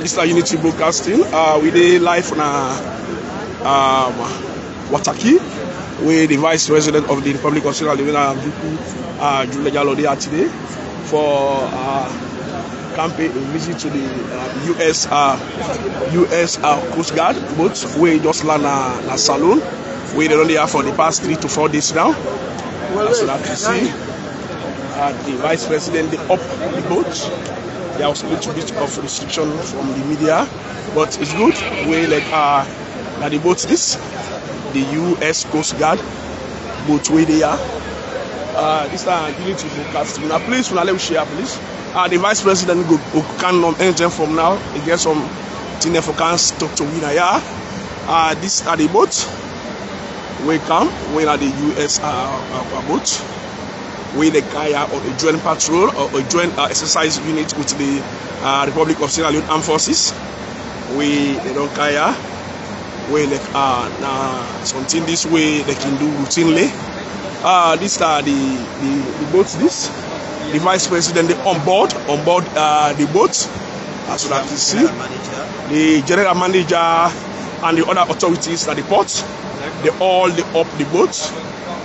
This is Unity Broadcasting. We did live on Wataki, with the Vice President of the Republic of Sierra Leone, today for campaign visit to the U.S. Coast Guard boat. We just land a saloon. We did only have for the past 3 to 4 days now. So that you see the Vice President up the boat. There was a little bit of restriction from the media, but it's good. We like the boat this, the U.S. Coast Guard boat where they are. This is Unity Broadcasting. Now please, let me share please. The Vice President go can anytime from now. He gets some thing for can talk to winner. Yeah. This are the boat. We come. We are the U.S. boat. We the kaya or a joint patrol or a joint exercise unit with the Republic of Sierra Leone Armed Forces. We don't kaya. We like something this way they can do routinely. These are the boats. This the Vice President on board the boat, so that you see the General Manager and the other authorities at the port. They all up the boat.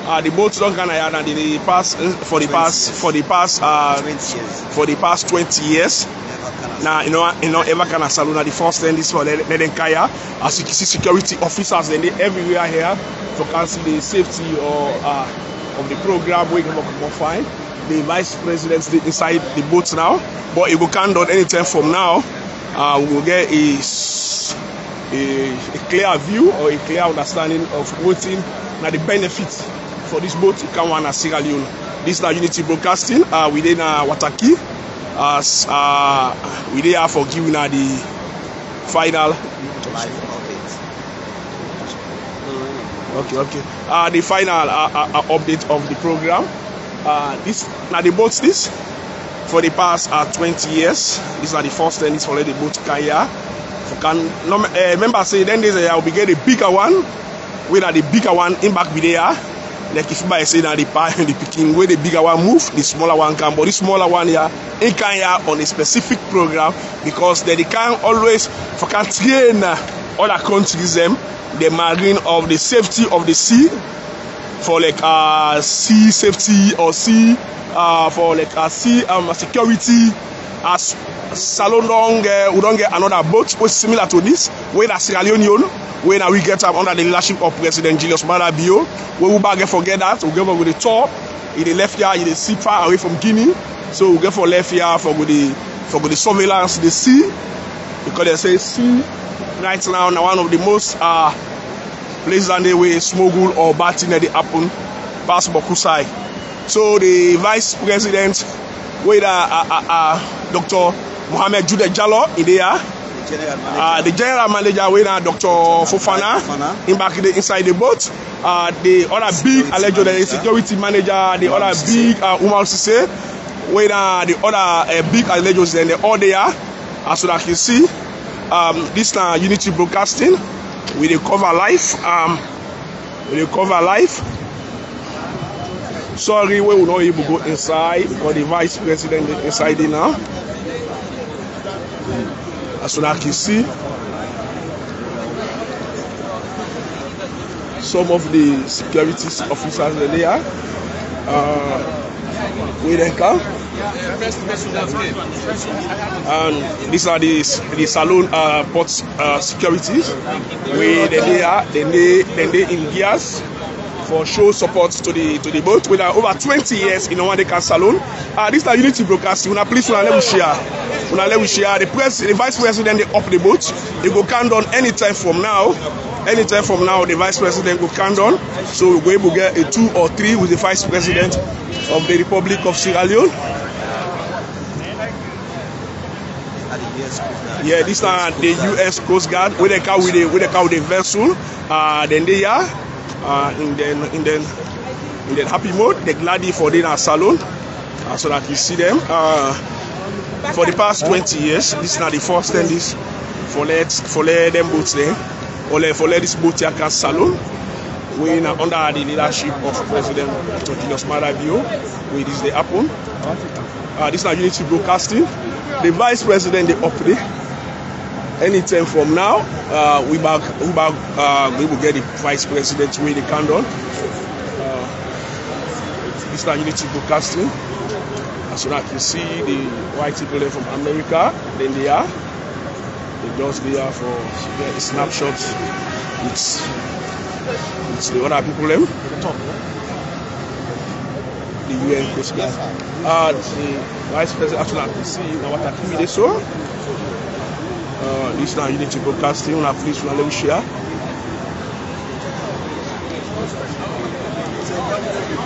The boats don't gonna and the past for the past 20 years. Now ever can a saloon at the first time this for Leden Kaya as you can see security officers and they everywhere here to can see the safety of the program we can find. The Vice President inside the boats now, but it will count on anytime from now. We will get a clear view or a clear understanding of what the benefits for this boat you can want Sierra Leone. This is Unity Broadcasting. We did Wataki as we did for giving the final. Okay. The final update of the program. This now the boats this for the past 20 years. These are the first time this for the boat Kaya. Remember say then there's will be get a bigger one. We are the bigger one in back be there. Like if I say that the picking where the bigger one move, the smaller one can, but the smaller one here in Kenya on a specific program because they can always for can train other countries them the marine of the safety of the sea for like sea safety or sea for like sea security as Salon we don't get another boat which is similar to this where the Sierra Leone when we get up under the leadership of President Julius Marabio, we will back forget that we go with the top in the left here in the sea far away from Guinea, so we go for left here for the surveillance the sea because they say sea right now one of the most places on the way smuggle or bad thing that they happen past Bokusai. So the Vice President with Dr. Mohamed Jude Jallo in there. The General Manager with Dr. Fofana in back inside the boat. The other big alleged security manager, the other big Umar Sise, with the other big alleged then they all there. As so that you see, this is Unity Broadcasting. We cover live. Sorry, we will not able to go inside because the Vice President is inside it now. As soon as you see, some of the security officers are there. We then come. And these are the saloon port securities. Where they in gears for show support to the boat. We are over 20 years in one can saloon. This is Unity Broadcasting. Please let me share. The Vice President they up the boat. They go count on anytime from now. The Vice President go count on. So we're going to get a 2 or 3 with the Vice President of the Republic of Sierra Leone. Yeah, this is the U.S. Coast Guard. With the car with the vessel. Then they are in the happy mode. They're glad for dinner salon, so that you see them. For the past 20 years, this is not the first time this for let them boats there, or for let this boat here can salon. We are under the leadership of President Julius Marabio. Where this happen. This is Unity Broadcasting. The Vice President they up there. anytime from now, we will get the vice president with the candle. This is Unity Broadcasting. As you can see, the white people there from America, then they are. They just there for a snapshot with the other people there. The UN Coast Guard. The vice president, as you can see, what I can be so. This is Unity Broadcasting. Please let me share.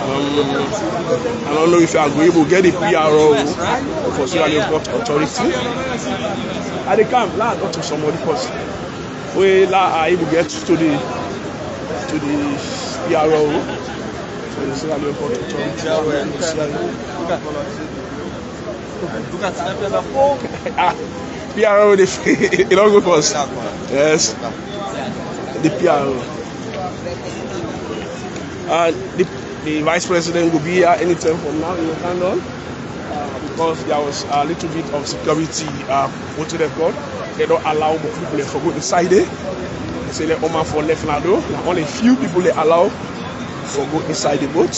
I don't know if you are going to get the PRO for Sierra Leone Authority. At the camp, not to somebody because we are able to get to the PRO for the Sierra Leone Authority. PRO, it don't go first. Yes, the PRO. The vice president will be here anytime from now in the candle because there was a little bit of security put to the court. They don't allow people to go inside there. They say they're only for left now. Only few people they allow for go inside the boat.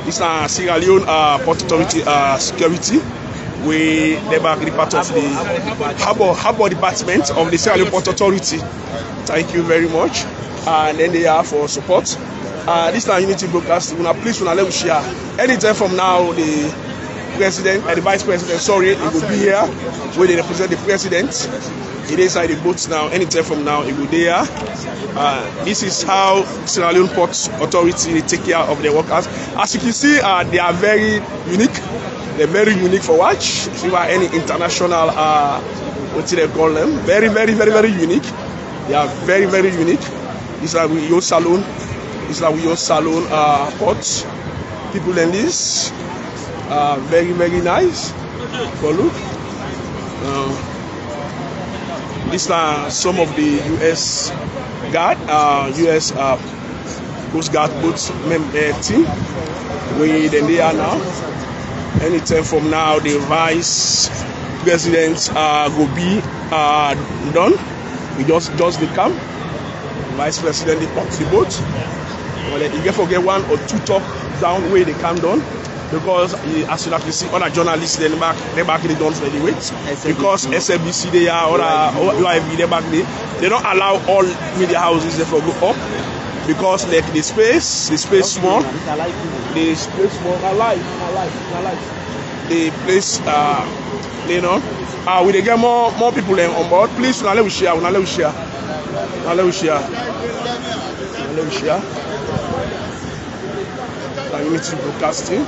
This is Sierra Leone Port Authority security. We never be part of the Harbour Department of the Sierra Leone Port Authority. Thank you very much. And then they are for support. This is Unity Broadcasting. Please let me share. Anytime from now, the president and the vice president, it will be here where they represent the president. It is inside the boats now. Anytime from now, it will be there. This is how Sierra Leone Port Authority take care of their workers. As you can see, they are very unique. They're very unique for watch. If you are any international, what do they call them? Very, very, very, very unique. They are very, very unique. This is your salon. It's like your salon pots. People in this very, very nice. For look. These are some of the US Guard, US Coast Guard boats team. Where they are now. Anytime from now, the vice president will be done. We just the camp. Vice president they pop the boat. Well, you can forget one or two talk down where they come down because as you can see other journalists they back they don't really wait because SABC they are or UIV they back they don't allow all media houses they for go up because like the space small the place you know we they get more people on board. Please let me share. Unity Broadcasting.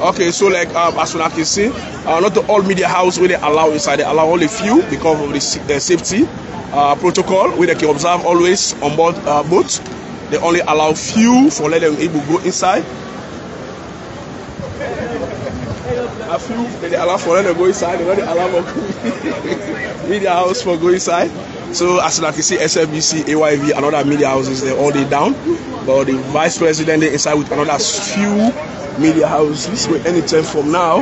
Okay, so like as you can see, not all media house where they allow inside. They allow only few because of the safety protocol where they can observe always on board boats. They only allow few for let them able to go inside. A few they allow for them to go inside. They don't allow media house for go inside. So as you can see, SFBC, AYV, and other media houses they're all down. But the vice president they inside with another few media houses. With anytime from now,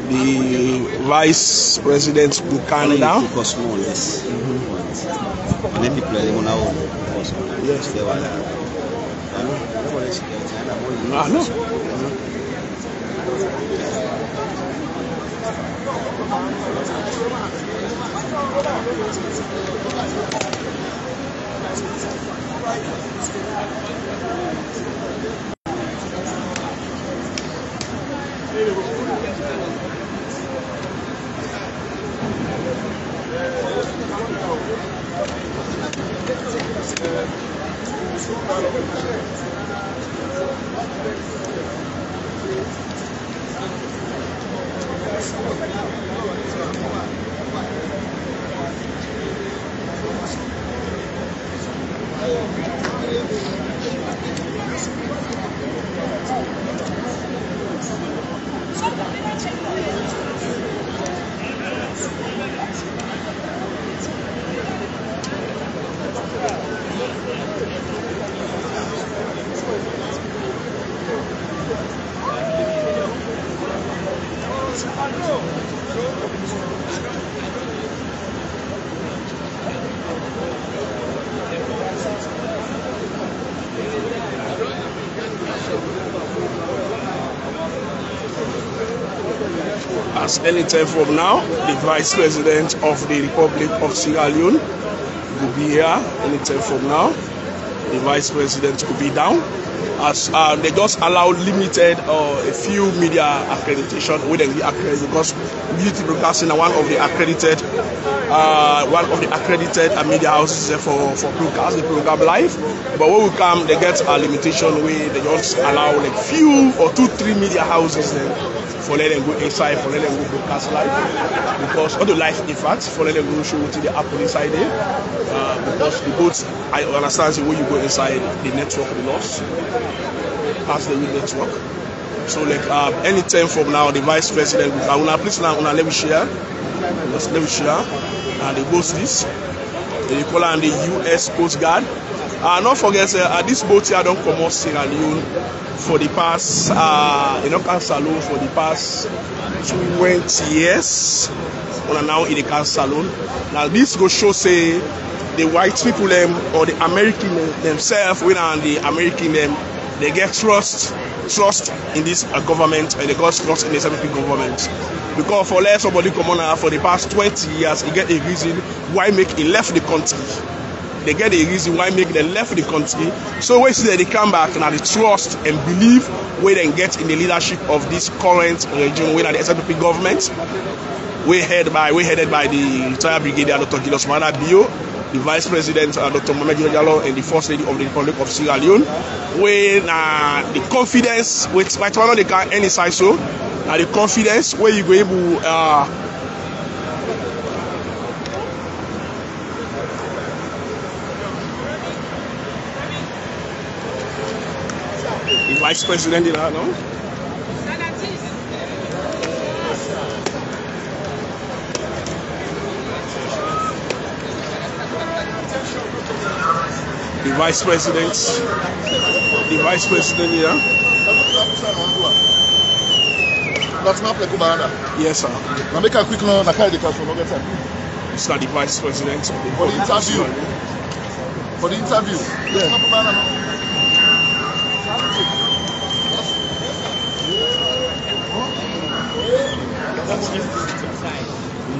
the vice president will calm down. Yes. No. as anytime from now, the Vice President of the Republic of Sierra Leone will be here anytime from now. The Vice President will be down, as they just allow limited a few media accreditation with them be accredited, because Beauty Broadcasting are one of the accredited media houses for broadcast the program live. But when we come, they get a limitation where they just allow like few or 2-3 media houses then for let them go inside, for let them go broadcast live, because all the live in fact for let them go show what the Apple inside there, because the boats, I understand when you go inside the network the loss past the network. So like anytime from now, the Vice President will please now let me share. Let me share. And they boast this. They call on the US Coast Guard. Don't forget, this boat here don't come out Sierra Leone for the past, Salon for the past 20 years. We are now in the Can Salon. Now this go show say the white people them or the American themselves, when the American them, they get trust in this government, and they got trust in the SMP government. Because for let somebody come on for the past 20 years, he get a reason why make he left the country. They get a reason why make them left the country. So when see that they come back and the trust and belief where they get in the leadership of this current regime, where the SMP government, we headed by the retired brigadier Dr. Gilos Mana Bio, the Vice President Dr. Mohamed Jallo, and the First Lady of the Republic of Sierra Leone, where the confidence, which right now they can't any size so, the confidence where you go able the Vice President did that now. The Vice President here. Yes, sir. Now make a quick note. I can't for no better. It's not the Vice President of the For the interview. For the interview. Yeah.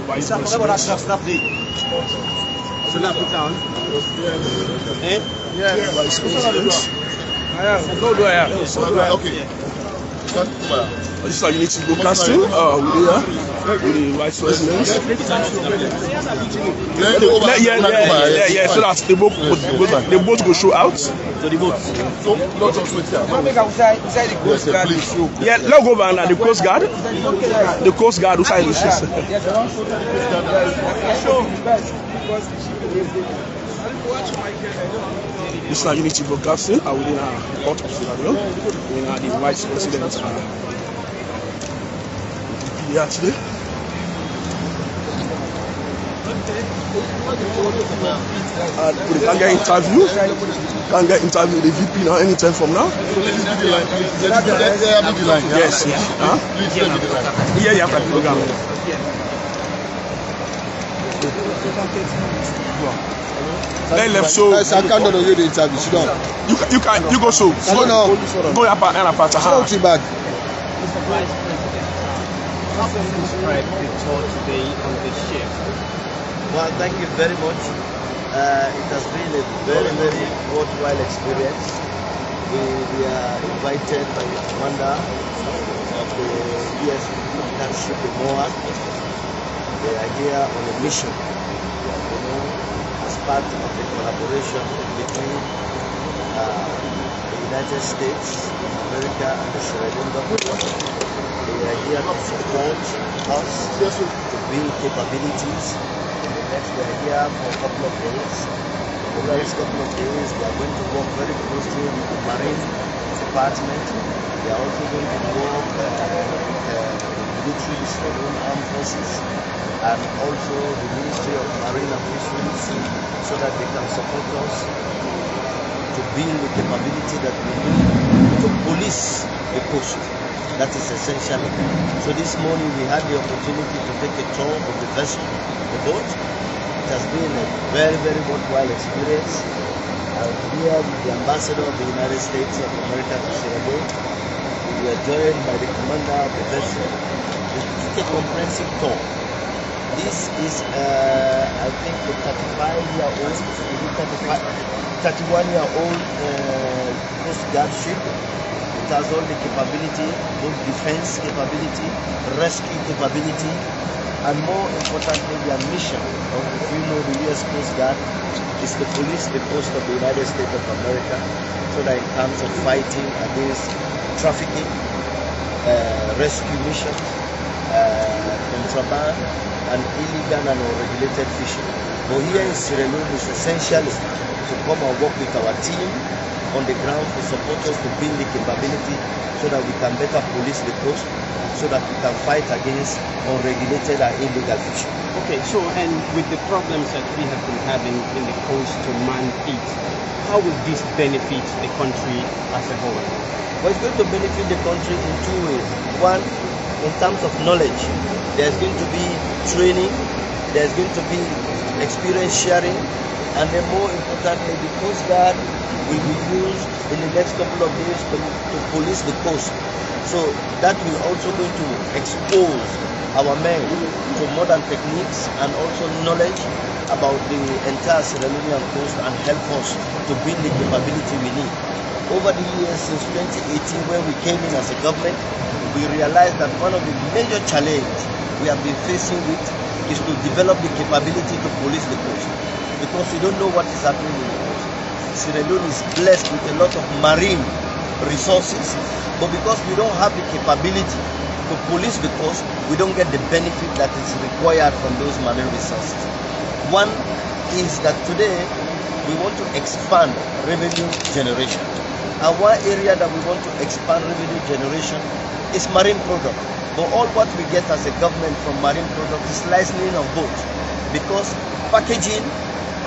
Vice President. Freetown. Yeah. Vice President. Okay. This is our Unity Broadcasting with the Vice President. Yeah, so that the boat go show out. So the boat. So lots of sweat here. Yeah, let's go back now. The Coast Guard. The Coast Guard outside the ship. This is our Unity Broadcasting within our port of Sierra Leone. We are the Vice President here today. We can get interview. Can get interview with the VP now anytime from now. Yes. Huh? Yeah, after the program. They left so. I can't do the interview. Sit down. You go so. No. Go up and apart. Sit back. How can you describe the tour today on the ship? Well, thank you very much. It has been a very, very worthwhile experience. We are invited by the commander of the US ship, the MOA. They are here on a mission, as part of the collaboration between the United States of America and the Sierra Leone government. They are here to support us to build capabilities. Next, they are here for a couple of days. The next couple of days, they are going to work very closely with the Marine Department. They are also going to work with the military, Sierra Leone Armed Forces, and also the Ministry of Marine and Fisheries, so that they can support us to build the capability that we need to police the coast. That is essentially. So this morning we had the opportunity to take a tour of the vessel, the boat. It has been a very, very worthwhile experience. Here with the ambassador of the United States of America to Sierra Leone. We were joined by the commander of the vessel, a comprehensive tour. This is, I think, a 31-year-old Coast Guard ship. It has all the capability, both defense capability, rescue capability, and more importantly, their mission. If you know, the U.S. Coast Guard is to police the coast of the United States of America, so that in terms of fighting against trafficking, rescue missions, contraband, and illegal and unregulated fishing. But here in Sierra Leone, it's essentially to come and work with our team on the ground to support us to build the capability so that we can better police the coast, so that we can fight against unregulated and illegal fishing. Okay, so and with the problems that we have been having in the coast to man fleet, how will this benefit the country as a whole? Well, it's going to benefit the country in two ways. One, in terms of knowledge, there's going to be training, there's going to be experience sharing, and then more importantly, the Coast Guard will be used in the next couple of days to police the coast. So that will also going to expose our men to modern techniques and also knowledge about the entire Sierra Leonean coast and help us to build the capability we need. Over the years since 2018, when we came in as a government, we realized that one of the major challenges we have been facing with is to develop the capability to police the coast, because we don't know what is happening in the coast. Sierra Leone is blessed with a lot of marine resources, but because we don't have the capability to police the coast, we don't get the benefit that is required from those marine resources. One is that today we want to expand revenue generation. And one area that we want to expand revenue generation is marine product. But all what we get as a government from marine product is licensing of boats, because packaging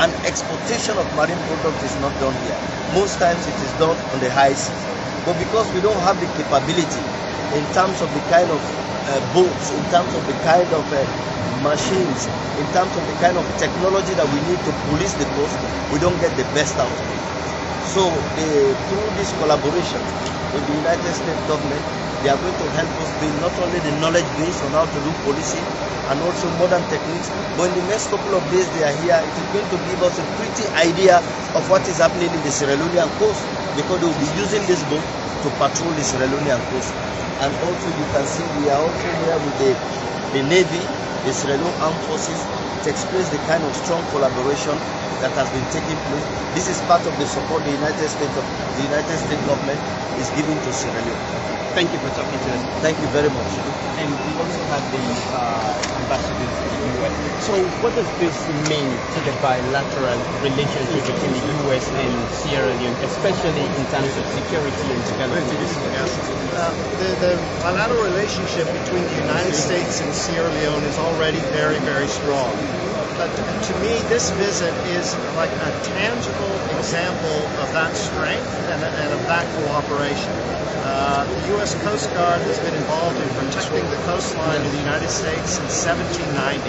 and exportation of marine product is not done here. Most times it is done on the high seas. But because we don't have the capability in terms of the kind of boats, in terms of the kind of machines, in terms of the kind of technology that we need to police the coast, we don't get the best out of it. So through this collaboration with the United States government, they are going to help us build not only the knowledge base on how to do policing and also modern techniques, but in the next couple of days they are here, it is going to give us a pretty idea of what is happening in the Sierra Leonean coast, because they will be using this boat to patrol the Sierra Leonean coast. And also you can see we are also here with the Navy, the Sierra Leone Armed Forces. It explains the kind of strong collaboration that has been taking place. This is part of the support the United States government is giving to Sierra Leone. Thank you for talking to us. Thank you very much. And we also have the ambassador to the U.S. So what does this mean to the bilateral relationship between the U.S. and Sierra Leone, especially in terms of security and development? The bilateral relationship between the United States and Sierra Leone is already very, very strong. But to me, this visit is like a tangible example of that strength and of that cooperation. The U.S. Coast Guard has been involved in protecting the coastline of the United States since 1790.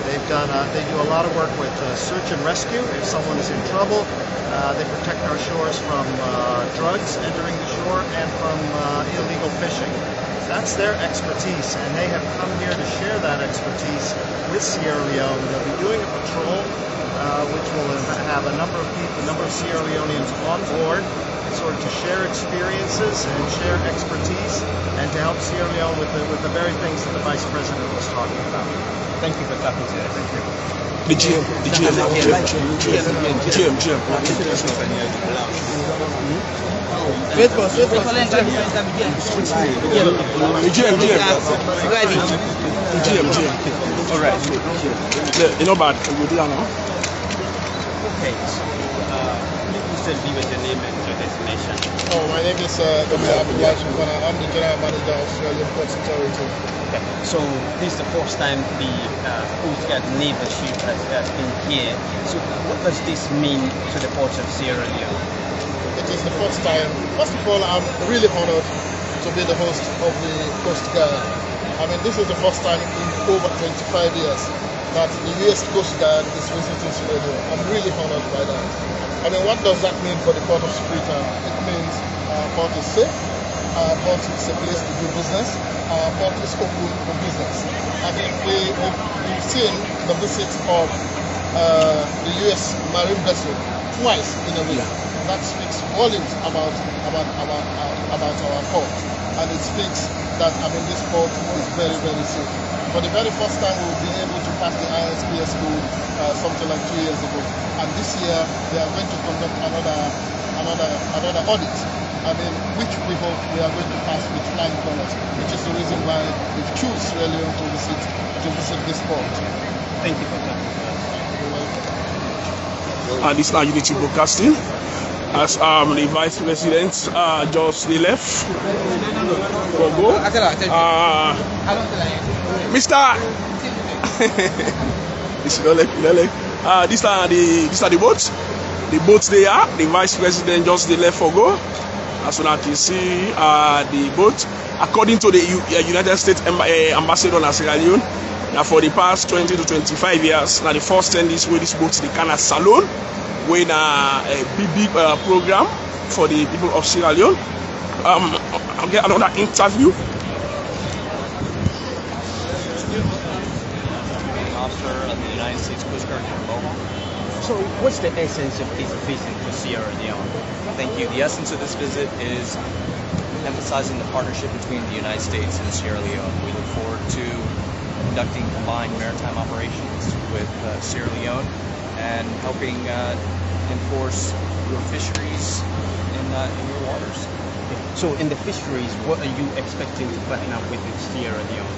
They do a lot of work with search and rescue. If someone is in trouble, they protect our shores from drugs entering the shore and from illegal fishing. That's their expertise, and they have come here to share that expertise with Sierra Leone. They'll be doing a patrol, which will have a number of people, a number of Sierra Leoneans on board, sort of to share experiences and share expertise, and to help Sierra Leone with the very things that the Vice President was talking about. Thank you for talking to us. Thank you. The GM. Wait, boss. The GM. All right. You know bad. We do that now. Okay. So, please give us your name and your destination. Oh, my name is Dr. Abdullah Shukwana. I'm the General Manager of sierraleoneportAuthority. Okay. So this is the first time the Coast Guard naval ship has been here. So what does this mean to the ports of Sierra Leone? It is the first time. First of all, I'm really honored to be the host of the Coast Guard. I mean, this is the first time in over 25 years that the U.S. Coast Guard is visiting Sierra Leone. I'm really honored by that. I mean, what does that mean for the port of Freetown? It means our port is safe, but it's a place to do business. Port is open for business. I mean, we've seen the visit of the U.S. Marine vessel twice in a week. That speaks volumes about our port, and it speaks that this port is very, very safe. For the very first time, we've been able to pass the ISPS code something like 2 years ago, and this year they are going to conduct another audit. Which we hope we are going to pass with flying colors, which is the reason why we've chosen Sierra Leone to visit this port. Thank you for that. And this is now Unity Broadcasting. As the Vice President just left for go. Mr. These are the boats. The boats they are. The Vice President just left for go. As soon as you see the boat, according to the United States Ambassador in Sierra Leone, for the past 20 to 25 years, now the first 10 this way this boat the Kana Salon, when a big program for the people of Sierra Leone. I'll get another interview. Officer of the United States Coast Guard from Mobile. So, what's the essence of this visit to Sierra Leone? Thank you. The essence of this visit is emphasizing the partnership between the United States and Sierra Leone. We look forward to conducting combined maritime operations with Sierra Leone and helping enforce your fisheries in your waters. So, in the fisheries, what are you expecting to partner with Sierra Leone?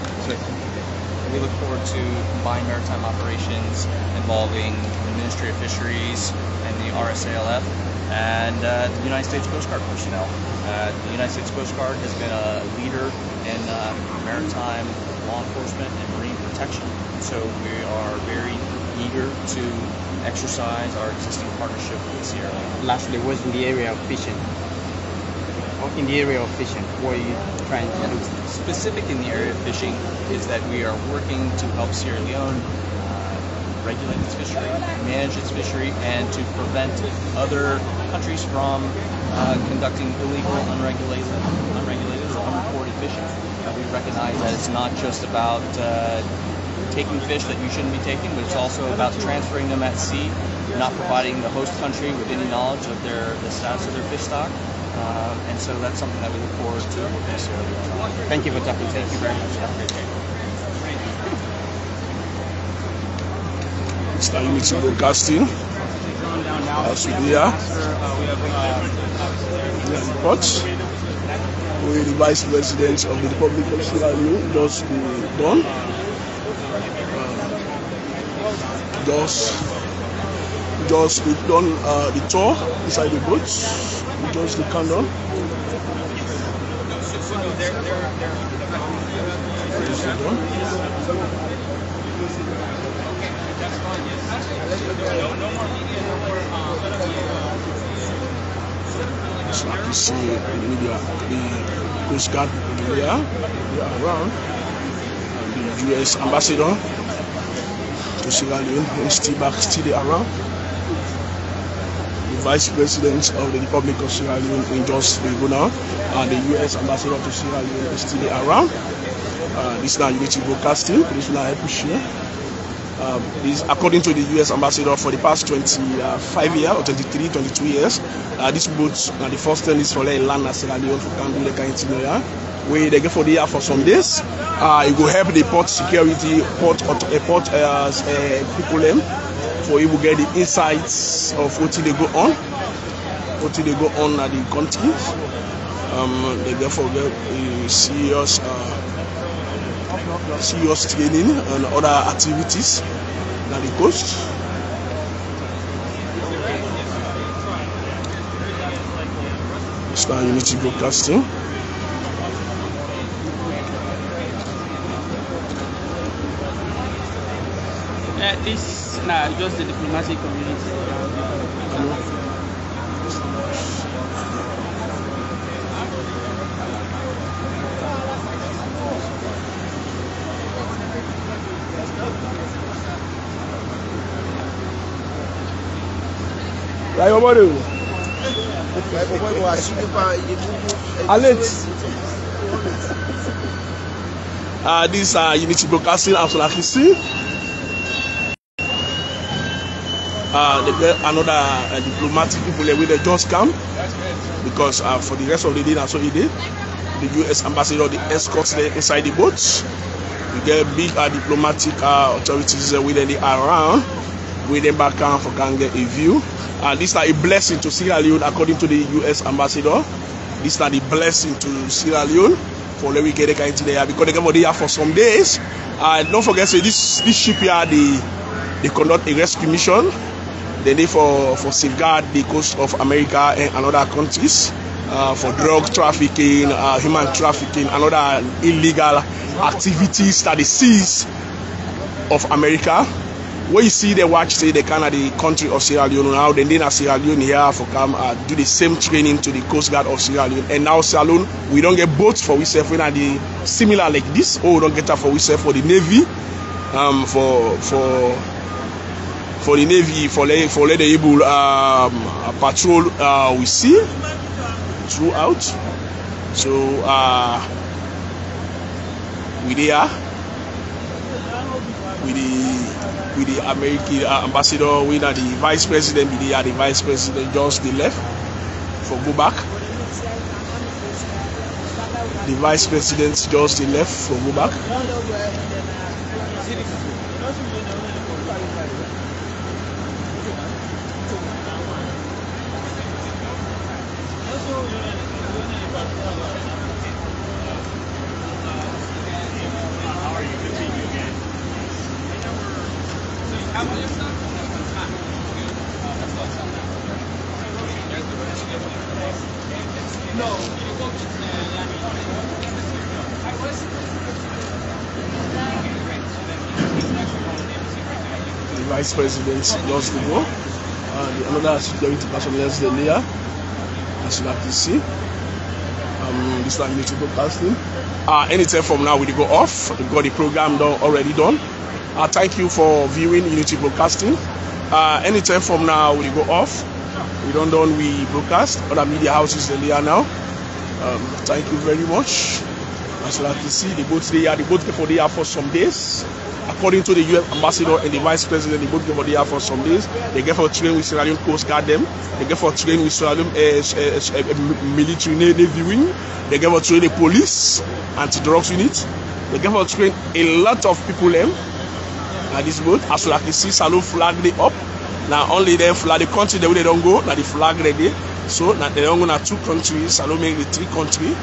We look forward to combined maritime operations involving the Ministry of Fisheries and the RSALF and the United States Coast Guard personnel. The United States Coast Guard has been a leader in maritime law enforcement and marine protection, so we are very eager to exercise our existing partnership with Sierra Leone. Lastly, what's in the area of fishing? In the area of fishing, what are you trying to do? Specific in the area of fishing is that we are working to help Sierra Leone regulate its fishery, manage its fishery, and to prevent other countries from conducting illegal, unregulated or unreported fishing. We recognize that it's not just about taking fish that you shouldn't be taking, but it's also about transferring them at sea, not providing the host country with any knowledge of the status of their fish stock. And so that's something that we look forward to working with Sierra Leone. Thank you for talking to us. Thank you very much. Have a great day. It's the Unity Broadcasting. As we are, reports where the Vice President of the Republic of Sierra Leone just done. Just done the tour inside the boat. Just the candle. So like you see the media, the Coast Guard people they are around, and the U.S. Ambassador to Sierra Leone is still around. The Vice President of the Republic of Sierra Leone in just go now, and the U.S. Ambassador to Sierra Leone is still around. This is now Unity Broadcasting. This is now this, according to the U.S. Ambassador, for the past 25 years or 23, 22 years, this boat, the first time is for land at Sierra Leone for do the kind of thing where they get for the year for some days. It will help the port security, port people for you to get the insights of what they go on, at the continent. They therefore get serious training and other activities at the coast. It's now Unity Broadcasting. This just the diplomatic community around. Right, what about you? This Unity Broadcasting, as you can see. They get another diplomatic people with the just come because for the rest of the day, that's what he did. The U.S. ambassador, the escorts there inside the boats. We get big diplomatic authorities with them around, with them back for can get a view. This is a blessing to Sierra Leone, according to the U.S. ambassador. This is a blessing to Sierra Leone for let we get the kind there because they get there for some days. Don't forget, so this shipyard they conduct a rescue mission. They need for safeguard the coast of America and other countries for drug trafficking, human trafficking, and other illegal activities that they seize of America. When you see they watch, say the Canada country of Sierra Leone now, then they Sierra Leone here for come do the same training to the Coast Guard of Sierra Leone. And now Sierra Leone, we don't get boats for ourselves when the similar like this, or we don't get that for ourselves for the Navy, for the Navy, for let the able patrol we see throughout. So we there with the American ambassador, with the vice president, the vice president just the left for go back. The vice president just the left for go back. The vice president just to go. Another security personnel is there, as you can see. This is Unity Broadcasting. Anytime from now we go off. We've got the program already done. Thank you for viewing Unity Broadcasting. Anytime from now we go off. We don't done we broadcast. Other media houses there now. Thank you very much. As you can see, the boats before they are for some days. According to the U.S. ambassador and the vice president, the boat before they are for some days. They get for train with Sierra Leone Coast Guard them. They get for train with Sierra Leone military navy wing. They get for train the police, anti-drugs unit. They get for train a lot of people them. This boat, as you can see, Sierra Leone flag they up. Now only them flag the country they don't go. Now the flag ready. So now they don't go to 2 countries. Sierra Leone make the 3 countries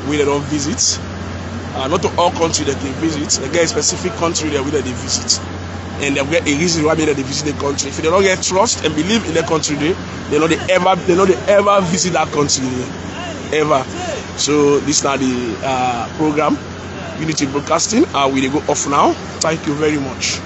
where they don't visit. Not to all countries that they visit. They get a specific country there where they visit, and they get a reason why they visit the country. If they don't get trust and believe in the country, they know they ever visit that country ever. So this is now the program Unity Broadcasting. We go off now. Thank you very much.